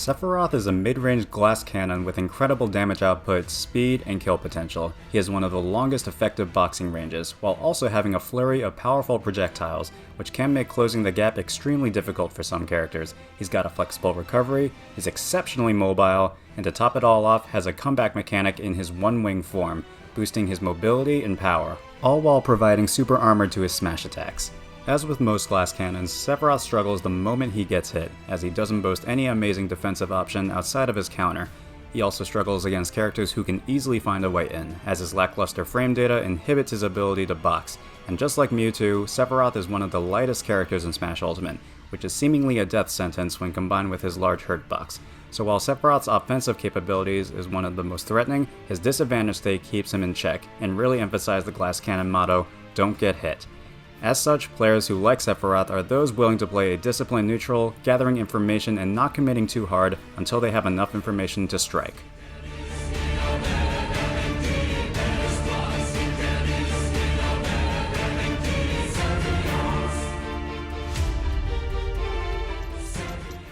Sephiroth is a mid-range glass cannon with incredible damage output, speed, and kill potential. He has one of the longest effective boxing ranges, while also having a flurry of powerful projectiles, which can make closing the gap extremely difficult for some characters. He's got a flexible recovery, is exceptionally mobile, and to top it all off, has a comeback mechanic in his one-wing form, boosting his mobility and power, all while providing super armor to his smash attacks. As with most glass cannons, Sephiroth struggles the moment he gets hit, as he doesn't boast any amazing defensive option outside of his counter. He also struggles against characters who can easily find a way in, as his lackluster frame data inhibits his ability to box. And just like Mewtwo, Sephiroth is one of the lightest characters in Smash Ultimate, which is seemingly a death sentence when combined with his large hurt box. So while Sephiroth's offensive capabilities is one of the most threatening, his disadvantage state keeps him in check, and really emphasize the glass cannon motto, "Don't get hit." As such, players who like Sephiroth are those willing to play a disciplined neutral, gathering information and not committing too hard until they have enough information to strike.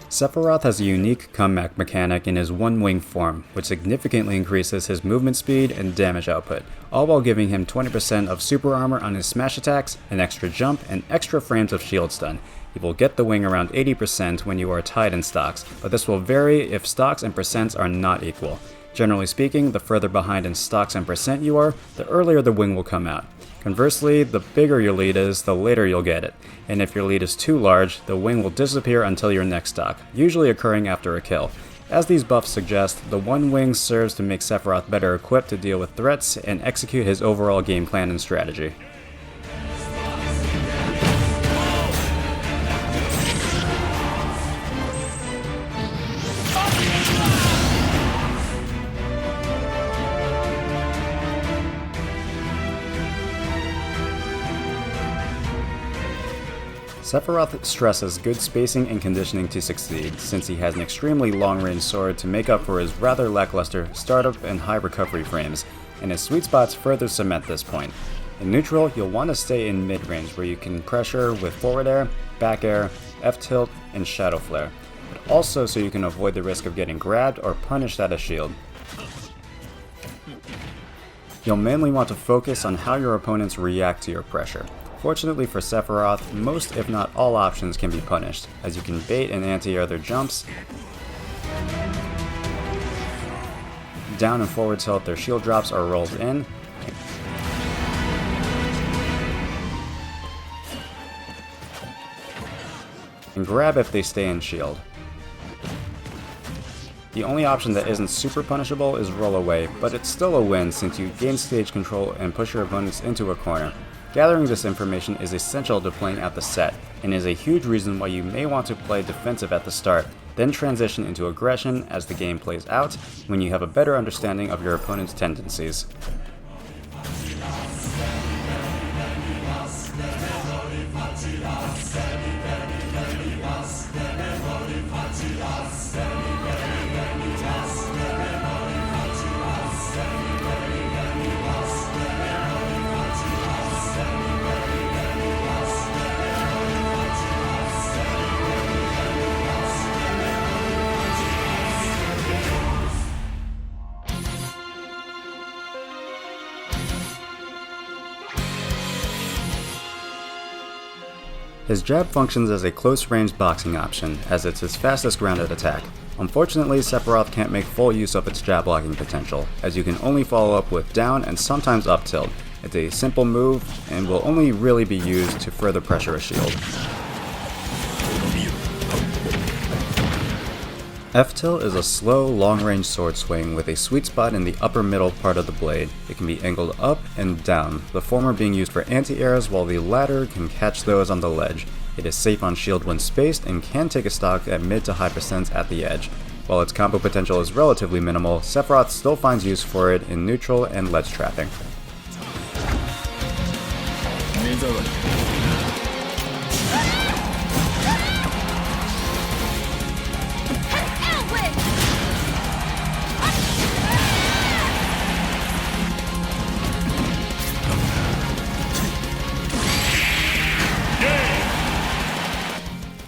Sephiroth has a unique comeback mechanic in his one-wing form, which significantly increases his movement speed and damage output, all while giving him 20% of super armor on his smash attacks, an extra jump, and extra frames of shield stun. You will get the wing around 80% when you are tied in stocks, but this will vary if stocks and percents are not equal. Generally speaking, the further behind in stocks and percent you are, the earlier the wing will come out. Conversely, the bigger your lead is, the later you'll get it, and if your lead is too large, the wing will disappear until your next stock, usually occurring after a kill. As these buffs suggest, the one wing serves to make Sephiroth better equipped to deal with threats and execute his overall game plan and strategy. Sephiroth stresses good spacing and conditioning to succeed, since he has an extremely long-range sword to make up for his rather lackluster startup and high recovery frames, and his sweet spots further cement this point. In neutral, you'll want to stay in mid-range where you can pressure with forward air, back air, F-tilt, and shadow flare, but also so you can avoid the risk of getting grabbed or punished at a shield. You'll mainly want to focus on how your opponents react to your pressure. Fortunately for Sephiroth, most if not all options can be punished, as you can bait and anti-air their jumps, down and forward tilt their shield drops are rolled in, and grab if they stay in shield. The only option that isn't super punishable is roll away, but it's still a win since you gain stage control and push your opponents into a corner. Gathering this information is essential to playing out the set, and is a huge reason why you may want to play defensive at the start, then transition into aggression as the game plays out when you have a better understanding of your opponent's tendencies. His jab functions as a close-range boxing option, as it's his fastest grounded attack. Unfortunately, Sephiroth can't make full use of its jab blocking potential, as you can only follow up with down and sometimes up tilt. It's a simple move, and will only really be used to further pressure a shield. F-tilt is a slow, long-range sword swing with a sweet spot in the upper middle part of the blade. It can be angled up and down, the former being used for anti-airs while the latter can catch those on the ledge. It is safe on shield when spaced and can take a stock at mid to high percents at the edge. While its combo potential is relatively minimal, Sephiroth still finds use for it in neutral and ledge trapping.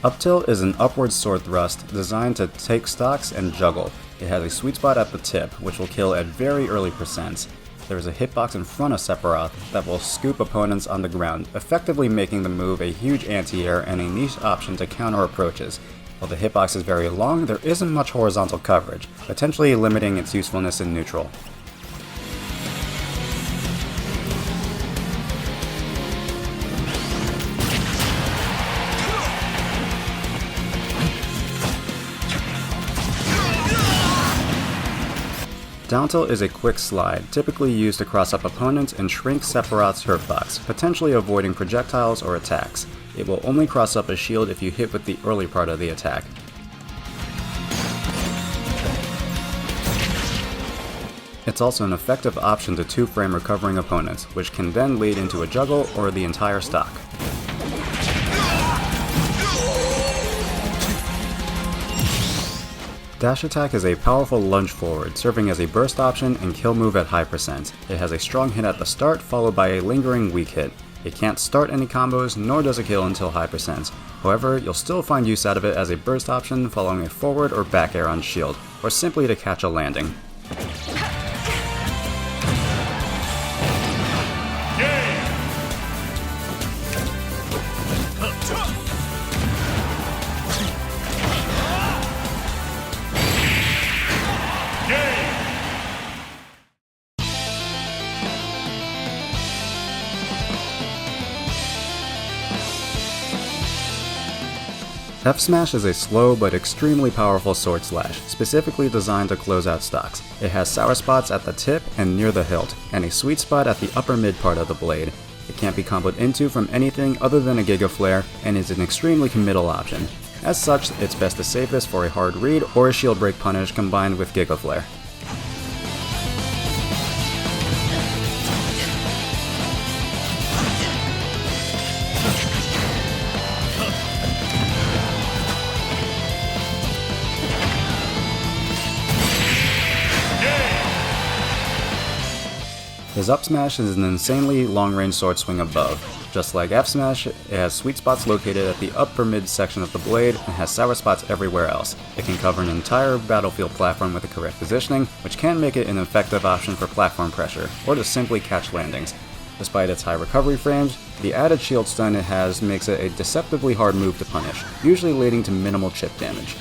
Up tilt is an upward sword thrust designed to take stocks and juggle. It has a sweet spot at the tip, which will kill at very early percents. There is a hitbox in front of Sephiroth that will scoop opponents on the ground, effectively making the move a huge anti-air and a niche option to counter approaches. While the hitbox is very long, there isn't much horizontal coverage, potentially limiting its usefulness in neutral. Down tilt is a quick slide, typically used to cross up opponents and shrink Sephiroth's hurtbox, potentially avoiding projectiles or attacks. It will only cross up a shield if you hit with the early part of the attack. It's also an effective option to 2-frame recovering opponents, which can then lead into a juggle or the entire stock. Dash attack is a powerful lunge forward, serving as a burst option and kill move at high percent. It has a strong hit at the start, followed by a lingering weak hit. It can't start any combos, nor does it kill until high percent. However, you'll still find use out of it as a burst option following a forward or back air on shield, or simply to catch a landing. F Smash is a slow but extremely powerful sword slash, specifically designed to close out stocks. It has sour spots at the tip and near the hilt, and a sweet spot at the upper mid part of the blade. It can't be comboed into from anything other than a Giga Flare, and is an extremely committal option. As such, it's best to save this for a hard read or a shield break punish combined with Giga Flare. His up smash is an insanely long-range sword swing above. Just like F smash, it has sweet spots located at the upper mid section of the blade and has sour spots everywhere else. It can cover an entire battlefield platform with the correct positioning, which can make it an effective option for platform pressure, or to simply catch landings. Despite its high recovery frames, the added shield stun it has makes it a deceptively hard move to punish, usually leading to minimal chip damage.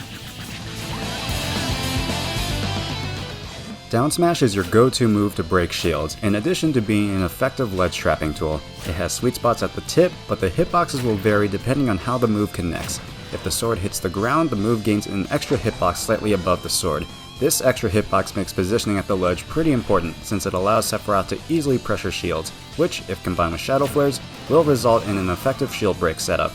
Down smash is your go-to move to break shields, in addition to being an effective ledge trapping tool. It has sweet spots at the tip, but the hitboxes will vary depending on how the move connects. If the sword hits the ground, the move gains an extra hitbox slightly above the sword. This extra hitbox makes positioning at the ledge pretty important, since it allows Sephiroth to easily pressure shields, which, if combined with Shadow Flares, will result in an effective shield break setup.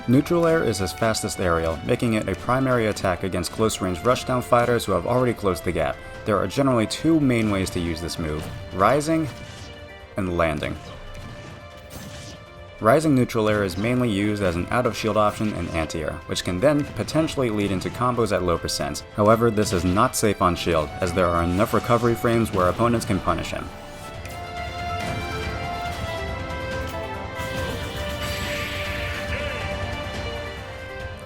Neutral air is his fastest aerial, making it a primary attack against close-range rushdown fighters who have already closed the gap. There are generally two main ways to use this move: rising and landing. Rising neutral air is mainly used as an out-of-shield option in anti-air, which can then potentially lead into combos at low percents. However, this is not safe on shield, as there are enough recovery frames where opponents can punish him.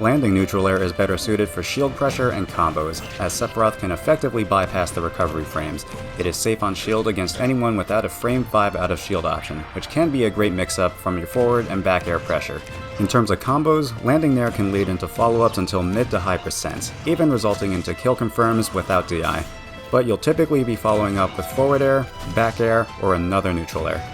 Landing neutral air is better suited for shield pressure and combos, as Sephiroth can effectively bypass the recovery frames. It is safe on shield against anyone without a frame 5 out of shield option, which can be a great mix-up from your forward and back air pressure. In terms of combos, landing there can lead into follow-ups until mid to high percents, even resulting into kill confirms without DI. But you'll typically be following up with forward air, back air, or another neutral air.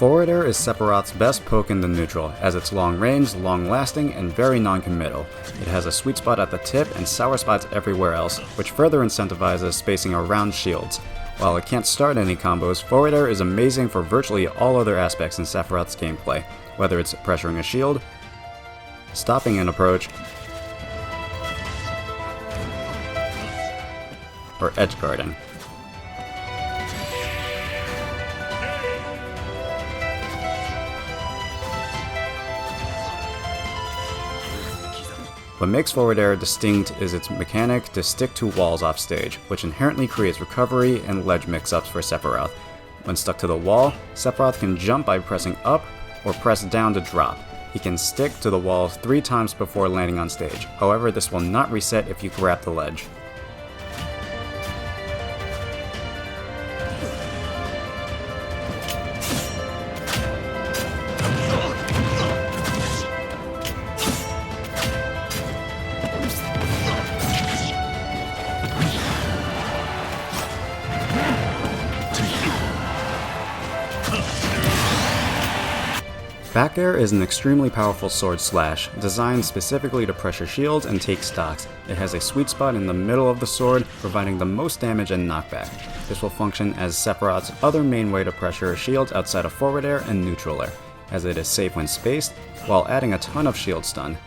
Forward air is Sephiroth's best poke in the neutral, as it's long range, long lasting, and very non-committal. It has a sweet spot at the tip and sour spots everywhere else, which further incentivizes spacing around shields. While it can't start any combos, forward air is amazing for virtually all other aspects in Sephiroth's gameplay, whether it's pressuring a shield, stopping an approach, or edge guarding. What makes forward air distinct is its mechanic to stick to walls off stage, which inherently creates recovery and ledge mix-ups for Sephiroth. When stuck to the wall, Sephiroth can jump by pressing up or press down to drop. He can stick to the wall 3 times before landing on stage, however this will not reset if you grab the ledge. Back air is an extremely powerful sword slash, designed specifically to pressure shields and take stocks. It has a sweet spot in the middle of the sword, providing the most damage and knockback. This will function as Sephiroth's other main way to pressure shields outside of forward air and neutral air, as it is safe when spaced, while adding a ton of shield stun.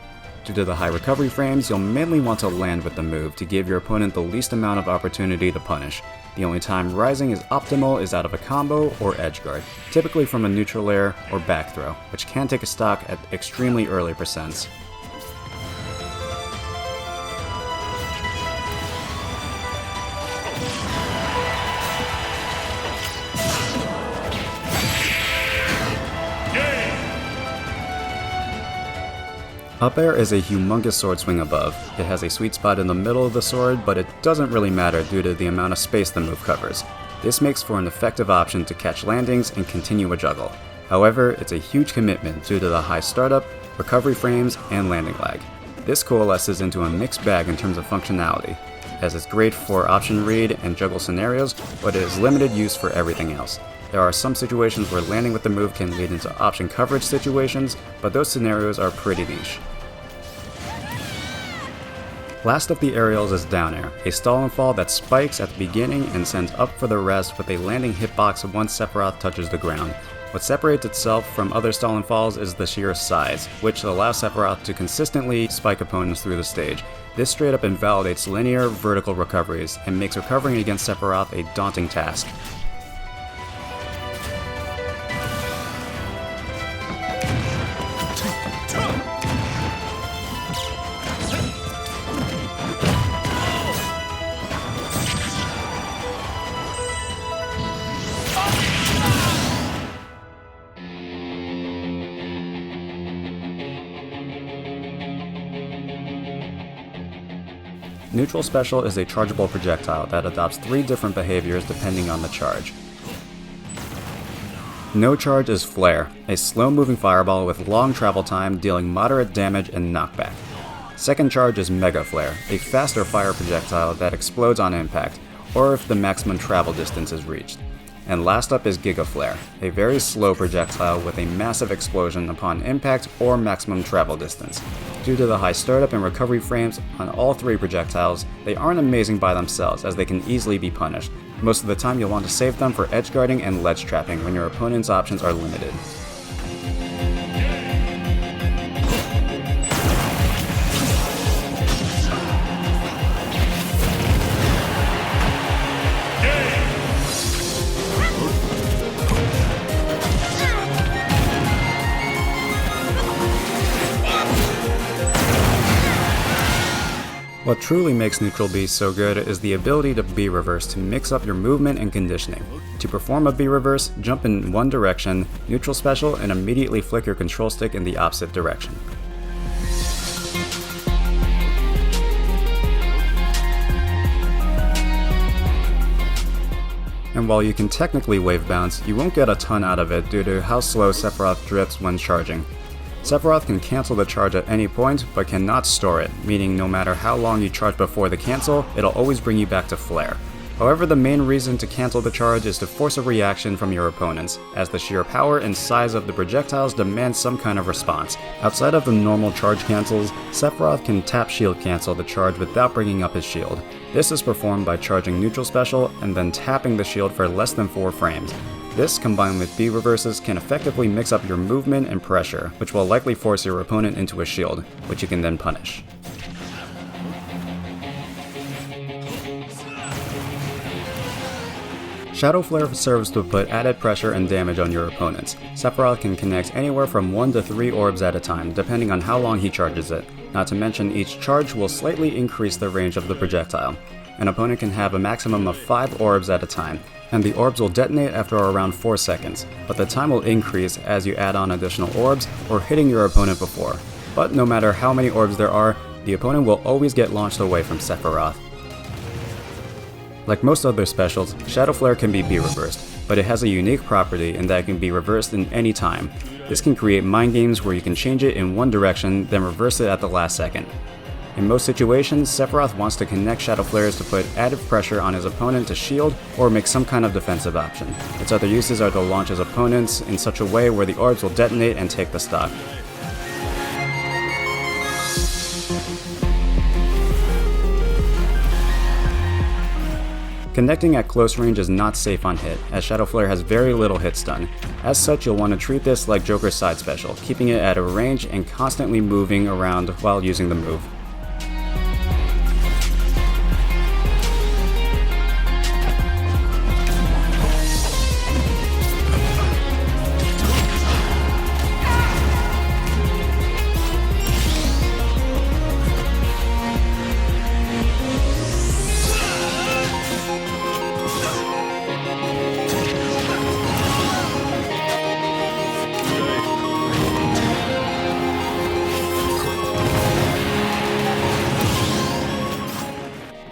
Due to the high recovery frames, you'll mainly want to land with the move to give your opponent the least amount of opportunity to punish. The only time rising is optimal is out of a combo or edge guard, typically from a neutral air or back throw, which can take a stock at extremely early percents. Up air is a humongous sword swing above. It has a sweet spot in the middle of the sword, but it doesn't really matter due to the amount of space the move covers. This makes for an effective option to catch landings and continue a juggle. However, it's a huge commitment due to the high startup, recovery frames, and landing lag. This coalesces into a mixed bag in terms of functionality, as it's great for option read and juggle scenarios, but it is limited use for everything else. There are some situations where landing with the move can lead into option coverage situations, but those scenarios are pretty niche. Last of the aerials is down air, a stall and fall that spikes at the beginning and sends up for the rest with a landing hitbox once Sephiroth touches the ground. What separates itself from other stall and falls is the sheer size, which allows Sephiroth to consistently spike opponents through the stage. This straight up invalidates linear, vertical recoveries, and makes recovering against Sephiroth a daunting task. Neutral Special is a chargeable projectile that adopts 3 different behaviors depending on the charge. No charge is Flare, a slow-moving fireball with long travel time dealing moderate damage and knockback. Second charge is Mega Flare, a faster fire projectile that explodes on impact, or if the maximum travel distance is reached. And last up is Giga Flare, a very slow projectile with a massive explosion upon impact or maximum travel distance. Due to the high startup and recovery frames on all 3 projectiles, they aren't amazing by themselves as they can easily be punished. Most of the time you'll want to save them for edge guarding and ledge trapping when your opponent's options are limited. What truly makes Neutral B so good is the ability to B reverse to mix up your movement and conditioning. To perform a B reverse, jump in one direction, Neutral Special, and immediately flick your control stick in the opposite direction. And while you can technically wave bounce, you won't get a ton out of it due to how slow Sephiroth drifts when charging. Sephiroth can cancel the charge at any point, but cannot store it, meaning no matter how long you charge before the cancel, it'll always bring you back to Flare. However, the main reason to cancel the charge is to force a reaction from your opponents, as the sheer power and size of the projectiles demand some kind of response. Outside of the normal charge cancels, Sephiroth can tap shield cancel the charge without bringing up his shield. This is performed by charging neutral special and then tapping the shield for less than 4 frames. This, combined with B reverses, can effectively mix up your movement and pressure, which will likely force your opponent into a shield, which you can then punish. Shadow Flare serves to put added pressure and damage on your opponents. Sephiroth can connect anywhere from 1 to 3 orbs at a time, depending on how long he charges it. Not to mention, each charge will slightly increase the range of the projectile. An opponent can have a maximum of 5 orbs at a time, and the orbs will detonate after around 4 seconds, but the time will increase as you add on additional orbs or hitting your opponent before. But no matter how many orbs there are, the opponent will always get launched away from Sephiroth. Like most other specials, Shadow Flare can be B-reversed, but it has a unique property in that it can be reversed in any time. This can create mind games where you can change it in one direction, then reverse it at the last second. In most situations, Sephiroth wants to connect Shadow Flares to put added pressure on his opponent to shield or make some kind of defensive option. Its other uses are to launch his opponents in such a way where the orbs will detonate and take the stock. Connecting at close range is not safe on hit, as Shadow Flare has very little hit stun. As such, you'll want to treat this like Joker's side special, keeping it at a range and constantly moving around while using the move.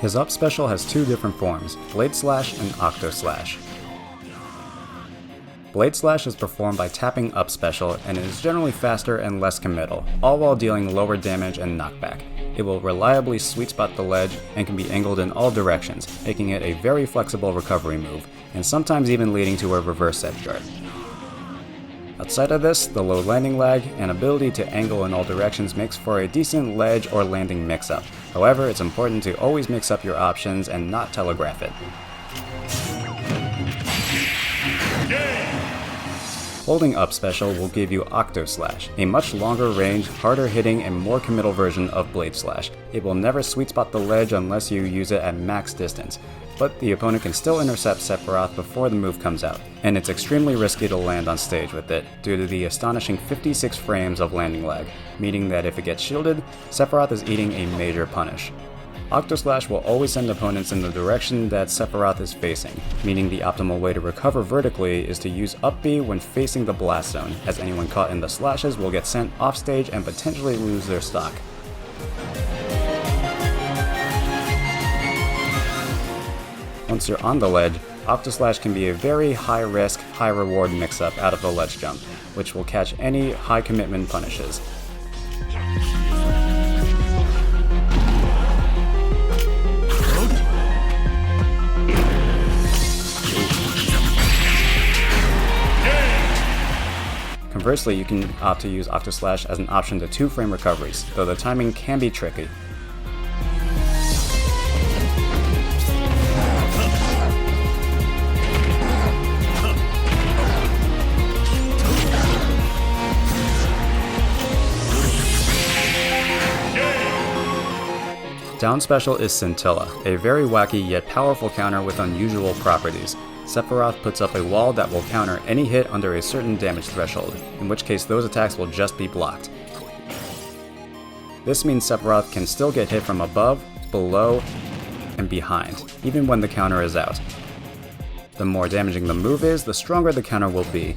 His up special has 2 different forms, Blade Slash and Octo Slash. Blade Slash is performed by tapping up special and is generally faster and less committal, all while dealing lower damage and knockback. It will reliably sweet spot the ledge and can be angled in all directions, making it a very flexible recovery move, and sometimes even leading to a reverse edge guard. Outside of this, the low landing lag and ability to angle in all directions makes for a decent ledge or landing mix-up. However, it's important to always mix up your options and not telegraph it. Holding up special will give you Octo Slash, a much longer range, harder hitting, and more committal version of Blade Slash. It will never sweet spot the ledge unless you use it at max distance, but the opponent can still intercept Sephiroth before the move comes out, and it's extremely risky to land on stage with it, due to the astonishing 56 frames of landing lag, meaning that if it gets shielded, Sephiroth is eating a major punish. Octo Slash will always send opponents in the direction that Sephiroth is facing, meaning the optimal way to recover vertically is to use up B when facing the blast zone, as anyone caught in the slashes will get sent off stage and potentially lose their stock. Once you're on the ledge, Octo Slash can be a very high risk, high reward mix-up out of the ledge jump, which will catch any high commitment punishes. Conversely, you can opt to use Octo Slash as an option to 2-frame recoveries, though the timing can be tricky. Down special is Scintilla, a very wacky yet powerful counter with unusual properties. Sephiroth puts up a wall that will counter any hit under a certain damage threshold, in which case those attacks will just be blocked. This means Sephiroth can still get hit from above, below, and behind, even when the counter is out. The more damaging the move is, the stronger the counter will be.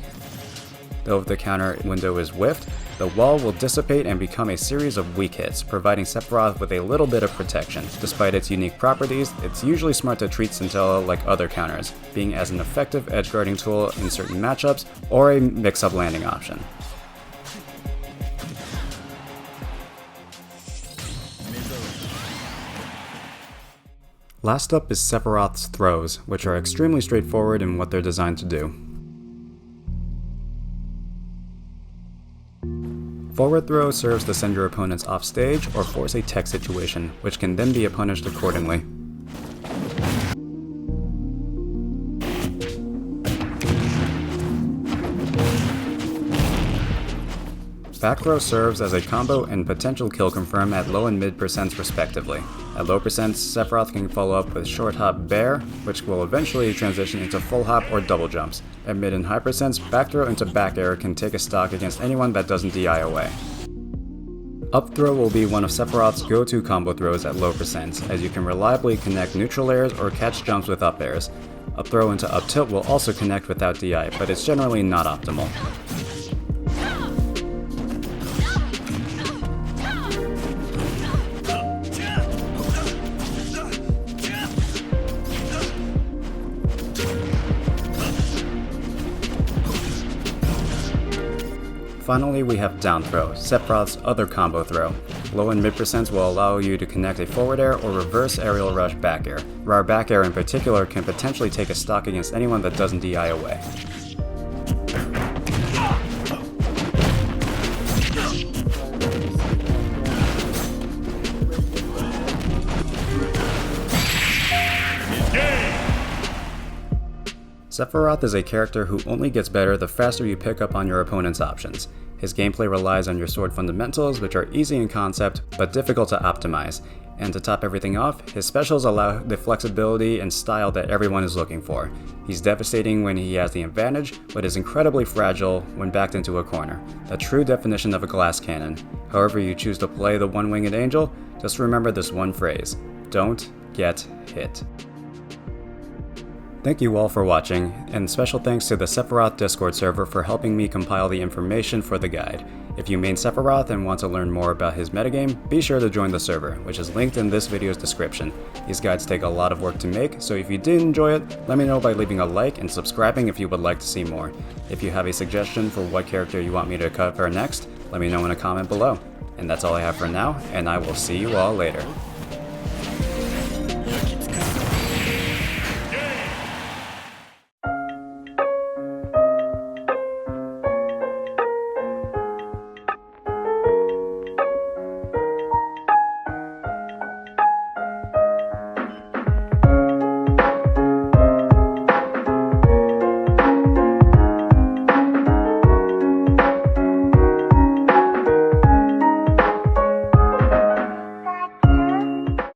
Though if the counter window is whiffed, the wall will dissipate and become a series of weak hits, providing Sephiroth with a little bit of protection. Despite its unique properties, it's usually smart to treat Scintilla like other counters, being as an effective edge guarding tool in certain matchups or a mix-up landing option. Last up is Sephiroth's throws, which are extremely straightforward in what they're designed to do. Forward throw serves to send your opponents off stage or force a tech situation, which can then be punished accordingly. Back throw serves as a combo and potential kill confirm at low and mid percents respectively. At low percents, Sephiroth can follow up with short hop bear, which will eventually transition into full hop or double jumps. At mid and high percents, back throw into back air can take a stock against anyone that doesn't DI away. Up throw will be one of Sephiroth's go-to combo throws at low percents, as you can reliably connect neutral airs or catch jumps with up airs. Up throw into up tilt will also connect without DI, but it's generally not optimal. Finally, we have down throw, Sephiroth's other combo throw. Low and mid percents will allow you to connect a forward air or reverse aerial rush back air. Our back air in particular can potentially take a stock against anyone that doesn't DI away. Sephiroth is a character who only gets better the faster you pick up on your opponent's options. His gameplay relies on your sword fundamentals, which are easy in concept, but difficult to optimize. And to top everything off, his specials allow the flexibility and style that everyone is looking for. He's devastating when he has the advantage, but is incredibly fragile when backed into a corner. The true definition of a glass cannon. However you choose to play the one-winged angel, just remember this one phrase: don't get hit. Thank you all for watching, and special thanks to the Sephiroth Discord server for helping me compile the information for the guide. If you main Sephiroth and want to learn more about his metagame, be sure to join the server, which is linked in this video's description. These guides take a lot of work to make, so if you did enjoy it, let me know by leaving a like and subscribing if you would like to see more. If you have a suggestion for what character you want me to cover next, let me know in a comment below. And that's all I have for now, and I will see you all later.